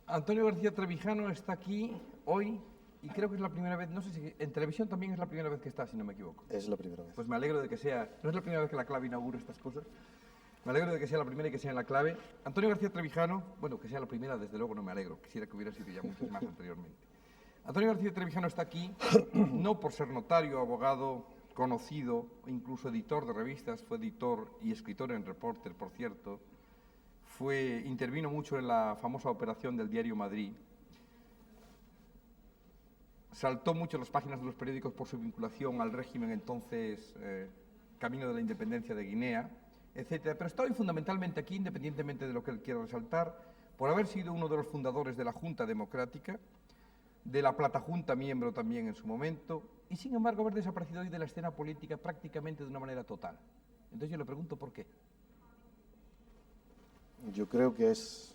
Antonio García Trevijano está aquí hoy y creo que es la primera vez, no sé si en televisión también es la primera vez que está, si no me equivoco. Es la primera vez. Pues me alegro de que sea, no es la primera vez que la clave inaugura estas cosas, me alegro de que sea la primera y que sea en la clave. Antonio García Trevijano, bueno, que sea la primera, desde luego no me alegro, quisiera que hubiera sido ya muchas más anteriormente. Antonio García Trevijano está aquí no por ser notario, abogado, conocido, incluso editor de revistas, fue editor y escritor en Reporter, por cierto, intervino mucho en la famosa operación del diario Madrid, saltó mucho las páginas de los periódicos por su vinculación al régimen entonces camino de la independencia de Guinea, etcétera. Pero está hoy fundamentalmente aquí, independientemente de lo que él quiera resaltar, por haber sido uno de los fundadores de la Junta Democrática, de la Platajunta, miembro también en su momento, y sin embargo haber desaparecido hoy de la escena política prácticamente de una manera total. Entonces yo le pregunto por qué. Yo creo que es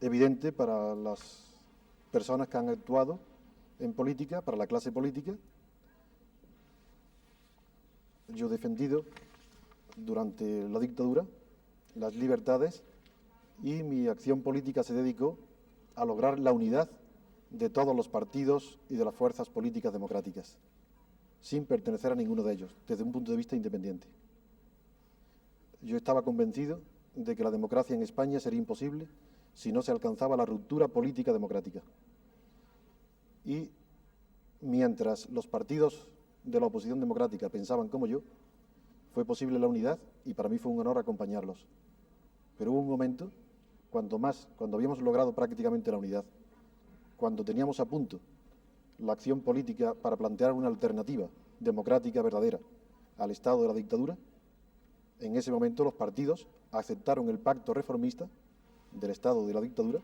evidente para las personas que han actuado en política, para la clase política. Yo he defendido durante la dictadura las libertades y mi acción política se dedicó a lograr la unidad de todos los partidos y de las fuerzas políticas democráticas, sin pertenecer a ninguno de ellos, desde un punto de vista independiente. Yo estaba convencido de que la democracia en España sería imposible si no se alcanzaba la ruptura política democrática. Y mientras los partidos de la oposición democrática pensaban como yo, fue posible la unidad y para mí fue un honor acompañarlos. Pero hubo un momento, cuando habíamos logrado prácticamente la unidad, cuando teníamos a punto la acción política para plantear una alternativa democrática verdadera al estado de la dictadura, en ese momento los partidos aceptaron el pacto reformista del estado de la dictadura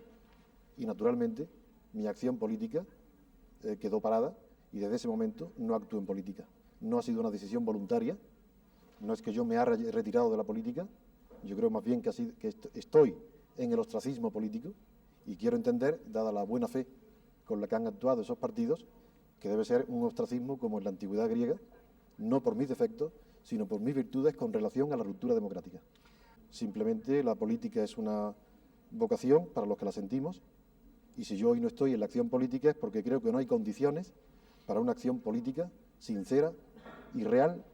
y naturalmente mi acción política quedó parada y desde ese momento no actúo en política. No ha sido una decisión voluntaria, no es que yo me haya retirado de la política, yo creo más bien que estoy en el ostracismo político y quiero entender, dada la buena fe con la que han actuado esos partidos, que debe ser un ostracismo como en la antigüedad griega, no por mis defectos, sino por mis virtudes con relación a la ruptura democrática. Simplemente la política es una vocación para los que la sentimos y si yo hoy no estoy en la acción política es porque creo que no hay condiciones para una acción política sincera y real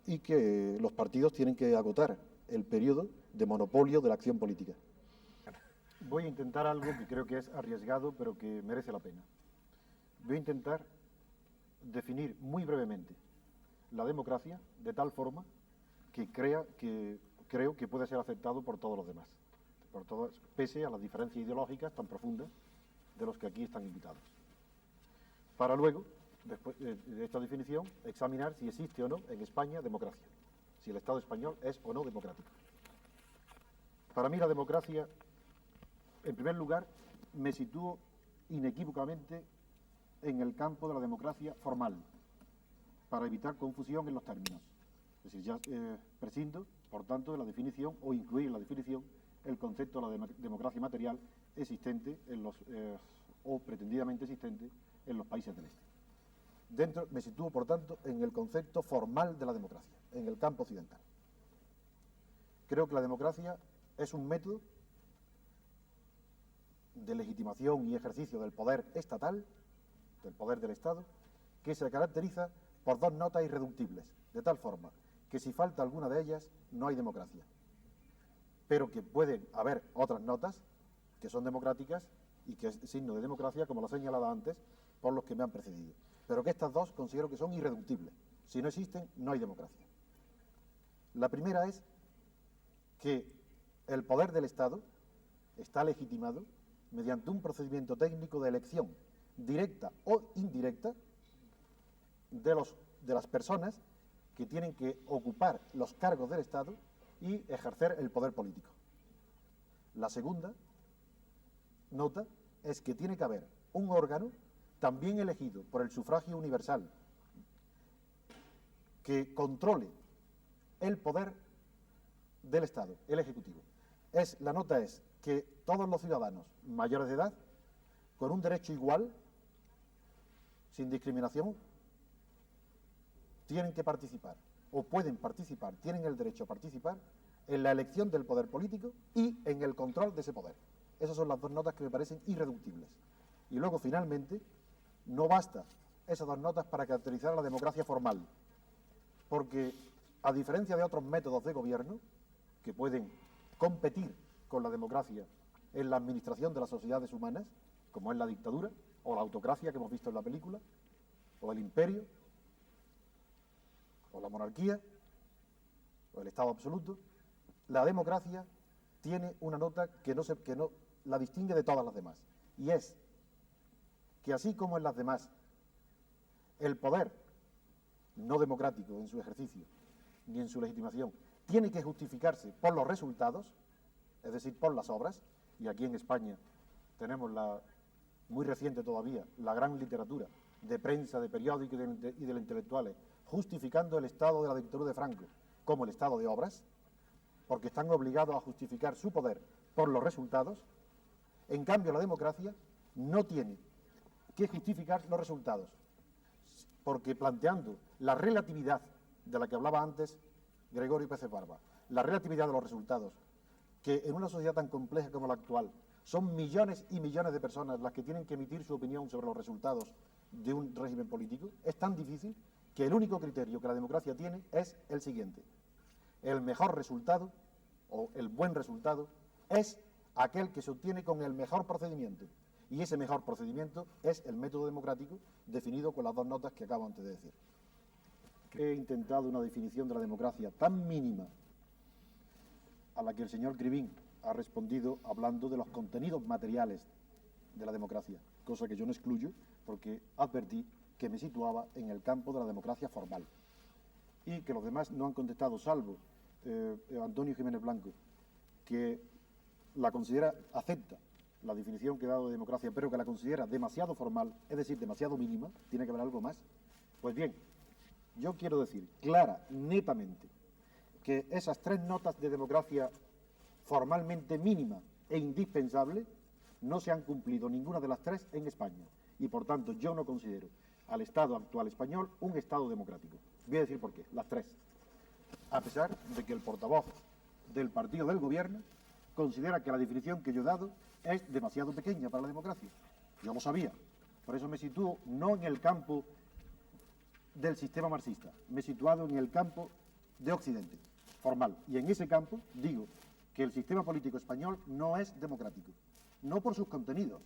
y que los partidos tienen que agotar el periodo de monopolio de la acción política. Voy a intentar algo que creo que es arriesgado, pero que merece la pena. Voy a intentar definir muy brevemente la democracia de tal forma que creo que puede ser aceptado por todos los demás, pese a las diferencias ideológicas tan profundas de los que aquí están invitados. Para luego, después de esta definición, examinar si existe o no en España democracia, si el Estado español es o no democrático. Para mí la democracia, en primer lugar, me sitúo inequívocamente en el campo de la democracia formal, para evitar confusión en los términos. Es decir, ya prescindo, por tanto, de la definición o incluir en la definición el concepto de la democracia material existente o pretendidamente existente en los países del este. Me sitúo, por tanto, en el concepto formal de la democracia, en el campo occidental. Creo que la democracia es un método de legitimación y ejercicio del poder estatal, del poder del Estado, que se caracteriza por dos notas irreductibles, de tal forma que si falta alguna de ellas no hay democracia, pero que pueden haber otras notas que son democráticas y que es signo de democracia, como lo he señalado antes por los que me han precedido, pero que estas dos considero que son irreductibles. Si no existen, no hay democracia. La primera es que el poder del Estado está legitimado mediante un procedimiento técnico de elección directa o indirecta de las personas que tienen que ocupar los cargos del Estado y ejercer el poder político. La segunda nota es que tiene que haber un órgano también elegido por el sufragio universal que controle el poder del Estado, el Ejecutivo. La nota es que todos los ciudadanos mayores de edad, con un derecho igual, sin discriminación, tienen que participar, o pueden participar, tienen el derecho a participar en la elección del poder político y en el control de ese poder. Esas son las dos notas que me parecen irreductibles. Y luego, finalmente, no basta esas dos notas para caracterizar a la democracia formal, porque, a diferencia de otros métodos de gobierno que pueden competir con la democracia en la administración de las sociedades humanas, como es la dictadura o la autocracia que hemos visto en la película, o el imperio, o la monarquía, o el Estado absoluto, la democracia tiene una nota que no la distingue de todas las demás, y es que así como en las demás el poder no democrático en su ejercicio ni en su legitimación tiene que justificarse por los resultados, es decir, por las obras, y aquí en España tenemos muy reciente todavía, la gran literatura de prensa, de periódicos y de los intelectuales, justificando el estado de la dictadura de Franco como el estado de obras, porque están obligados a justificar su poder por los resultados. En cambio, la democracia no tiene que justificar los resultados, porque planteando la relatividad de la que hablaba antes Gregorio Pérez Barba, la relatividad de los resultados, que en una sociedad tan compleja como la actual son millones y millones de personas las que tienen que emitir su opinión sobre los resultados de un régimen político, es tan difícil que el único criterio que la democracia tiene es el siguiente: el mejor resultado o el buen resultado es aquel que se obtiene con el mejor procedimiento, y ese mejor procedimiento es el método democrático definido con las dos notas que acabo antes de decir. He intentado una definición de la democracia tan mínima a la que el señor Krivine ha respondido hablando de los contenidos materiales de la democracia, cosa que yo no excluyo porque advertí que me situaba en el campo de la democracia formal y que los demás no han contestado, salvo Antonio Jiménez Blanco, que la considera, acepta la definición que he dado de democracia, pero que la considera demasiado formal, es decir, demasiado mínima, tiene que haber algo más. Pues bien, yo quiero decir clara, netamente, que esas tres notas de democracia formalmente mínima e indispensable no se han cumplido ninguna de las tres en España, y por tanto yo no considero al Estado actual español un Estado democrático. Voy a decir por qué, las tres, a pesar de que el portavoz del partido del gobierno considera que la definición que yo he dado es demasiado pequeña para la democracia. Yo lo sabía, por eso me sitúo no en el campo del sistema marxista, me he situado en el campo de Occidente, formal, y en ese campo digo que el sistema político español no es democrático, no por sus contenidos,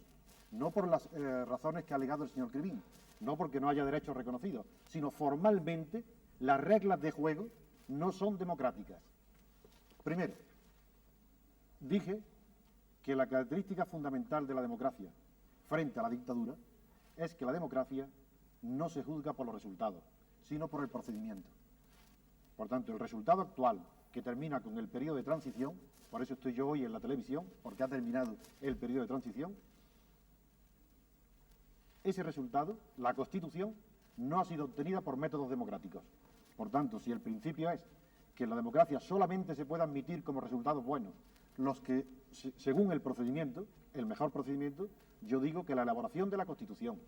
no por las razones que ha alegado el señor Krivine, no porque no haya derechos reconocidos, sino formalmente las reglas de juego no son democráticas. Primero, dije que la característica fundamental de la democracia frente a la dictadura es que la democracia no se juzga por los resultados, sino por el procedimiento. Por tanto, el resultado actual, que termina con el periodo de transición, por eso estoy yo hoy en la televisión, porque ha terminado el periodo de transición, ese resultado, la Constitución, no ha sido obtenida por métodos democráticos. Por tanto, si el principio es que en la democracia solamente se puede admitir como resultados buenos los que, según el procedimiento, el mejor procedimiento, yo digo que la elaboración de la Constitución,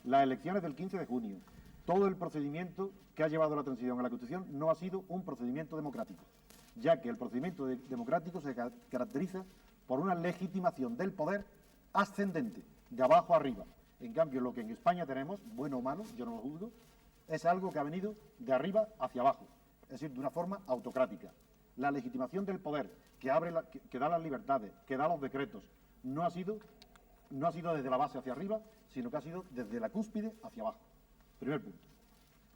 las elecciones del 15 de junio, todo el procedimiento que ha llevado la transición a la Constitución no ha sido un procedimiento democrático, ya que el procedimiento democrático se caracteriza por una legitimación del poder ascendente, de abajo a arriba. En cambio, lo que en España tenemos, bueno o malo, yo no lo juzgo, es algo que ha venido de arriba hacia abajo, es decir, de una forma autocrática. La legitimación del poder, que da las libertades, que da los decretos, no ha sido desde la base hacia arriba, sino que ha sido desde la cúspide hacia abajo. Primer punto.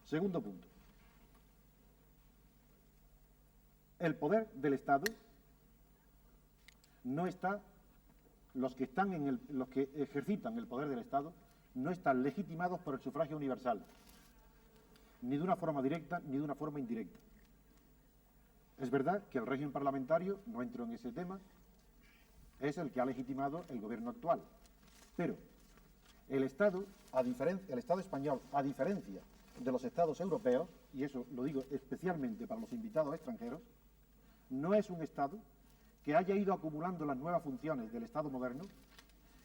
Segundo punto. El poder del Estado no está, los que ejercitan el poder del Estado no están legitimados por el sufragio universal, ni de una forma directa ni de una forma indirecta. Es verdad que el régimen parlamentario, no entro en ese tema, es el que ha legitimado el gobierno actual, pero el Estado español, a diferencia de los Estados europeos, y eso lo digo especialmente para los invitados extranjeros, no es un Estado que haya ido acumulando las nuevas funciones del Estado moderno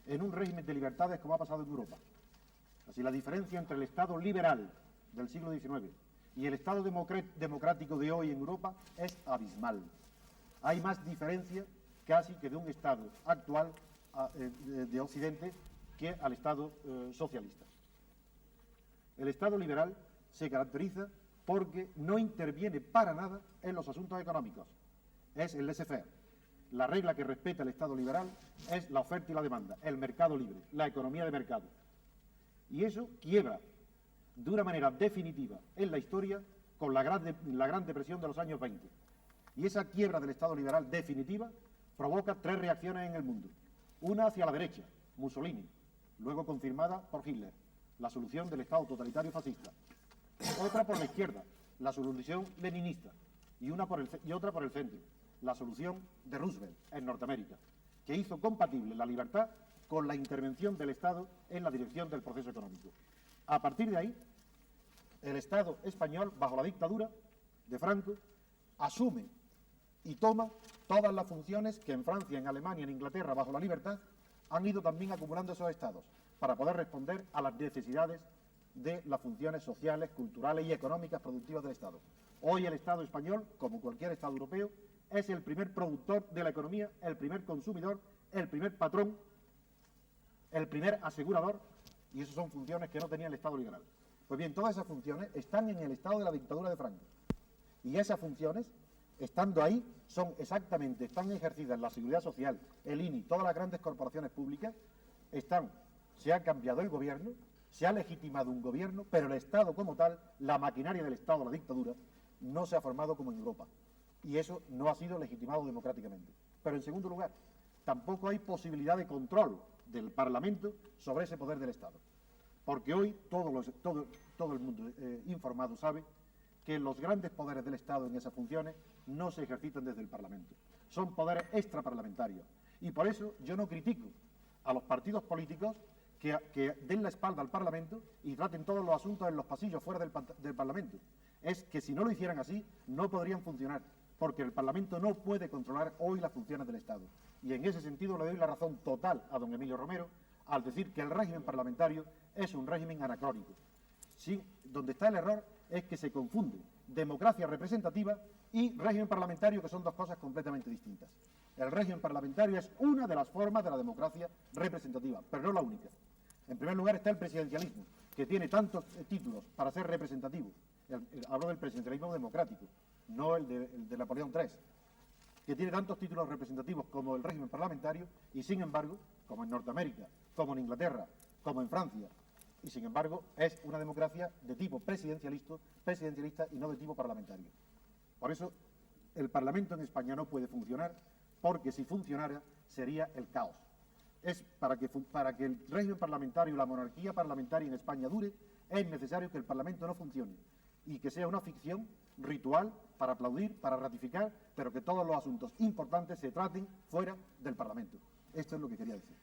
en un régimen de libertades como ha pasado en Europa. Así, la diferencia entre el Estado liberal del siglo XIX y el Estado democrático de hoy en Europa es abismal. Hay más diferencia casi que de un Estado actual de Occidente que al Estado socialista. El Estado liberal se caracteriza porque no interviene para nada en los asuntos económicos. Es el laissez-faire. La regla que respeta el Estado liberal es la oferta y la demanda, el mercado libre, la economía de mercado. Y eso quiebra de una manera definitiva en la historia con la Gran Depresión de los años 20. Y esa quiebra del Estado liberal definitiva provoca tres reacciones en el mundo. Una hacia la derecha, Mussolini, luego confirmada por Hitler, la solución del Estado totalitario fascista. Otra por la izquierda, la solución leninista, y otra por el centro, la solución de Roosevelt en Norteamérica, que hizo compatible la libertad con la intervención del Estado en la dirección del proceso económico. A partir de ahí, el Estado español, bajo la dictadura de Franco, asume y toma todas las funciones que en Francia, en Alemania, en Inglaterra, bajo la libertad, han ido también acumulando esos estados para poder responder a las necesidades de las funciones sociales, culturales y económicas productivas del Estado. Hoy el Estado español, como cualquier Estado europeo, es el primer productor de la economía, el primer consumidor, el primer patrón, el primer asegurador, y esas son funciones que no tenía el Estado liberal. Pues bien, todas esas funciones están en el Estado de la dictadura de Franco. Y esas funciones, estando ahí, están ejercidas en la Seguridad Social, el INI, todas las grandes corporaciones públicas, se ha cambiado el gobierno, se ha legitimado un gobierno, pero el Estado como tal, la maquinaria del Estado, la dictadura, no se ha formado como en Europa. Y eso no ha sido legitimado democráticamente. Pero en segundo lugar, tampoco hay posibilidad de control del Parlamento sobre ese poder del Estado. Porque hoy todo el mundo informado sabe que los grandes poderes del Estado en esas funciones no se ejercitan desde el Parlamento. Son poderes extraparlamentarios. Y por eso yo no critico a los partidos políticos que den la espalda al Parlamento y traten todos los asuntos en los pasillos fuera del Parlamento. Es que si no lo hicieran así, no podrían funcionar, porque el Parlamento no puede controlar hoy las funciones del Estado. Y en ese sentido le doy la razón total a don Emilio Romero al decir que el régimen parlamentario es un régimen anacrónico. Sí, donde está el error es que se confunde democracia representativa y régimen parlamentario, que son dos cosas completamente distintas. El régimen parlamentario es una de las formas de la democracia representativa, pero no la única. En primer lugar está el presidencialismo, que tiene tantos títulos para ser representativo. Hablo del presidencialismo democrático, no el de Napoleón III, que tiene tantos títulos representativos como el régimen parlamentario y, sin embargo, como en Norteamérica, como en Inglaterra, como en Francia, y sin embargo es una democracia de tipo presidencialista y no de tipo parlamentario. Por eso el Parlamento en España no puede funcionar, porque si funcionara sería el caos. Es para que el régimen parlamentario, la monarquía parlamentaria en España dure, es necesario que el Parlamento no funcione y que sea una ficción ritual para aplaudir, para ratificar, pero que todos los asuntos importantes se traten fuera del Parlamento. Esto es lo que quería decir.